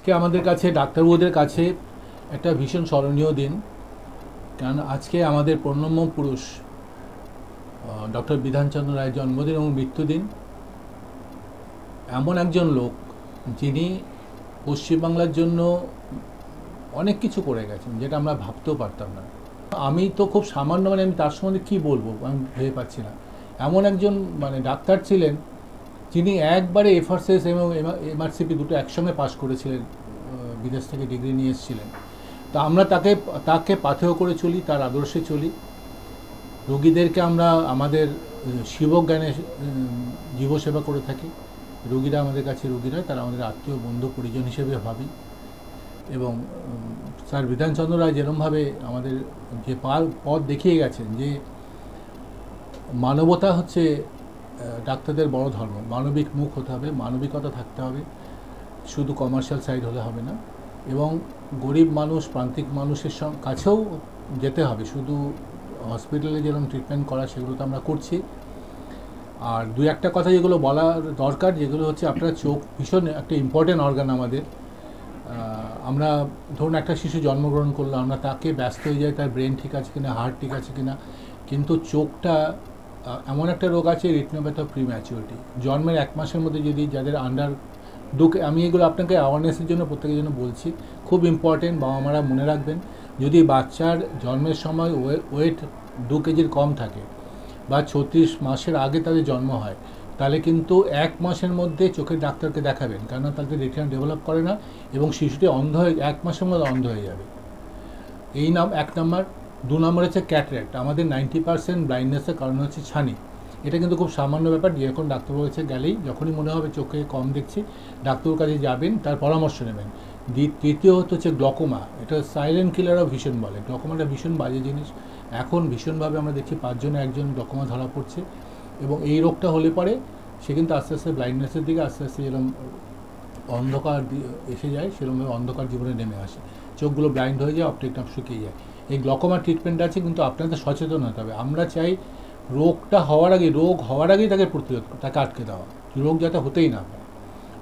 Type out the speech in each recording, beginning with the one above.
আজকে আমাদের কাছে ডাক্তারবাবুদের কাছে একটা ভীষণ স্মরণীয় দিন, কারণ আজকে আমাদের প্রণম্য পুরুষ ডক্টর বিধানচন্দ্র রায়ের জন্মদিন এবং মৃত্যুদিন। এমন একজন লোক যিনি পশ্চিমবাংলার জন্য অনেক কিছু করে গেছেন, যেটা আমরা ভাবতেও পারতাম না। আমি তো খুব সামান্য, আমি তার সম্বন্ধে কী বলবো আমি ভেবে পাচ্ছি না। এমন একজন ডাক্তার ছিলেন যিনি একবারে এফআরসিএস এবং এমআরসিপি দুটো একসঙ্গে পাশ করেছিলেন, বিদেশ থেকে ডিগ্রি নিয়ে এসেছিলেন। তা আমরা তাকে পাথেয় করে চলি, তার আদর্শে চলি। রোগীদেরকে আমরা আমাদের শিবজ্ঞানে জীবসেবা করে থাকি। রোগীরা আমাদের কাছে রোগী নয়, তারা আমাদের আত্মীয় বন্ধু পরিজন হিসেবে ভাবি। এবং স্যার বিধানচন্দ্র রায় যেরকমভাবে আমাদের যে পথ দেখিয়ে গেছেন, যে মানবতা হচ্ছে ডাক্তারদের বড় ধর্ম, মানবিক মুখ হতে হবে, মানবিকতা থাকতে হবে, শুধু কমার্শিয়াল সাইড হলে হবে না, এবং গরিব মানুষ প্রান্তিক মানুষের কাছেও যেতে হবে। শুধু হসপিটালে যেরকম ট্রিটমেন্ট করা সেগুলো তো আমরা করছি। আর দু একটা কথা যেগুলো বলা দরকার, যেগুলো হচ্ছে আপনার চোখ ভীষণ একটা ইম্পর্টেন্ট অর্গান আমাদের। আমরা ধরুন একটা শিশু জন্মগ্রহণ করলো, আমরা তাকে ব্যস্ত হয়ে যাই তার ব্রেন ঠিক আছে কিনা, হার্ট ঠিক আছে কিনা, কিন্তু চোখটা এমন একটা রোগ আছে, রেটিনোপ্যাথি অফ প্রিম্যাচিউরিটি। জন্মের 1 মাসের মধ্যে যদি যাদের আমি এগুলো আপনাকে অ্যাওয়ারনেসের জন্য প্রত্যেকের জন্য বলছি, খুব ইম্পর্টেন্ট, বাবা মারা মনে রাখবেন। যদি বাচ্চার জন্মের সময় ওয়েট 2 কেজির কম থাকে বা 36 মাসের আগে তাদের জন্ম হয়, তাহলে কিন্তু 1 মাসের মধ্যে চোখের ডাক্তারকে দেখাবেন, কেননা তাদের রেটিনা ডেভেলপ করে না এবং শিশুটি 1 মাসের মধ্যে অন্ধ হয়ে যাবে। এই 1 নম্বর। 2 নম্বর হচ্ছে ক্যাটারাক্ট। আমাদের 90% ব্লাইন্ডনেসের কারণ হচ্ছে ছানি। এটা কিন্তু খুব সামান্য ব্যাপার। যখন ডাক্তারবাবুর কাছে গেলেই যখনই মনে হবে চোখে কম দেখছি, ডাক্তারের কাছে যাবেন, তার পরামর্শ নেবেন। তৃতীয় হচ্ছে গ্লকোমা। এটা সাইলেন্ট কিলার অফ ভিশন বলে। গ্লকোমাটা ভীষণ বাজে জিনিস। এখন ভীষণভাবে আমরা দেখছি 5 জনে 1 জন গ্লকোমা ধরা পড়ছে, এবং এই রোগটা হলে পরে সে কিন্তু আস্তে আস্তে ব্লাইন্ডনেসের দিকে, আস্তে আস্তে যেরকম অন্ধকার এসে যায়, সেরকমভাবে অন্ধকার জীবনে নেমে আসে, চোখগুলো ব্লাইন্ড হয়ে যায়, অপটিক নার্ভ শুকিয়ে যায়। এই গ্লকোমার ট্রিটমেন্ট আছে, কিন্তু আপনাদের সচেতন হতে হবে। আমরা চাই রোগ হওয়ার আগেই তাকে প্রতিরোধ, তাকে আটকে দেওয়া, রোগ যাতে হতেই না পারে।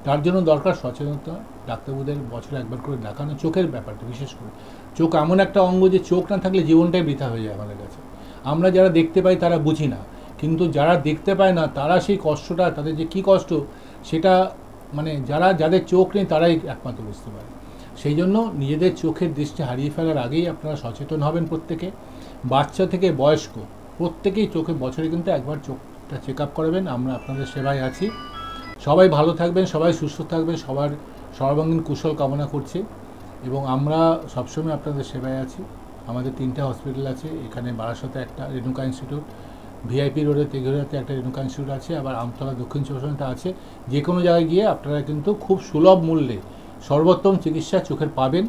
তার জন্য দরকার সচেতনতা। ডাক্তারবাবুদের বছরে একবার করে দেখানো, চোখের ব্যাপারটা বিশেষ করে। চোখ এমন একটা অঙ্গ যে চোখ না থাকলে জীবনটাই বৃথা হয়ে যায় আমাদের কাছে। আমরা যারা দেখতে পাই তারা বুঝি না, কিন্তু যারা দেখতে পায় না তারা সেই কষ্টটা, তাদের যে কী কষ্ট সেটা যাদের চোখ নেই তারাই একমাত্র বুঝতে পারে। সেই জন্য নিজেদের চোখের দৃষ্টি হারিয়ে ফেলার আগেই আপনারা সচেতন হবেন প্রত্যেকে। বাচ্চা থেকে বয়স্ক প্রত্যেকেই চোখে বছরে কিন্তু একবার চোখটা চেক আপ করাবেন। আমরা আপনাদের সেবায় আছি। সবাই ভালো থাকবেন, সবাই সুস্থ থাকবেন, সবার সর্বাঙ্গীন কুশল কামনা করছি, এবং আমরা সবসময় আপনাদের সেবায় আছি। আমাদের 3টে হসপিটাল আছে, এখানে বারাসতে একটা রেণুকা ইনস্টিটিউট, ভিআইপি রোডে তেঘরিয়াতে একটা রেণুকা ইনস্টিটিউট আছে, আবার আমতলা দক্ষিণ 24 আছে। যে কোনো জায়গায় গিয়ে আপনারা কিন্তু খুব সুলভ মূল্যে সর্বোত্তম চিকিৎসা চোখের পাবেন।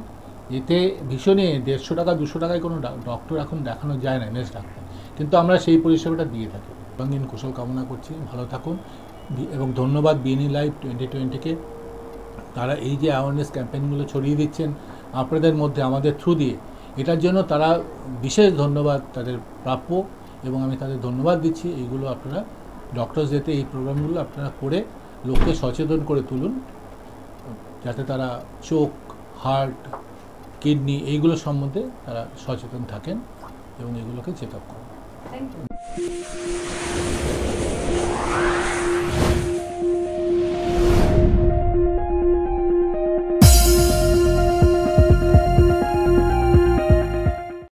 এতে ভীষণই 150 টাকা 200 টাকায় কোনো ডক্টর এখন দেখানো যায় না, নেক্সট ডাক্তার, কিন্তু আমরা সেই পরিষেবাটা দিয়ে থাকি। সর্বাঙ্গীন কুশল কামনা করছি, ভালো থাকুন। এবং ধন্যবাদ বিএনই লাইভ 2020-কে। তারা এই যে অ্যাওয়ারনেস ক্যাম্পেইনগুলো ছড়িয়ে দিচ্ছেন আপনাদের মধ্যে, আমাদের থ্রু দিয়ে, এটার জন্য তারা বিশেষ ধন্যবাদ তাদের প্রাপ্য, এবং আমি তাদের ধন্যবাদ দিচ্ছি। এইগুলো আপনারা ডক্টরস ডেতে এই প্রোগ্রামগুলো আপনারা করে লোককে সচেতন করে তুলুন, যাতে তারা চোখ, হার্ট, কিডনি এইগুলো সম্বন্ধে তারা সচেতন থাকেন এবং এগুলোকে চেক আপ করেন। Thank you.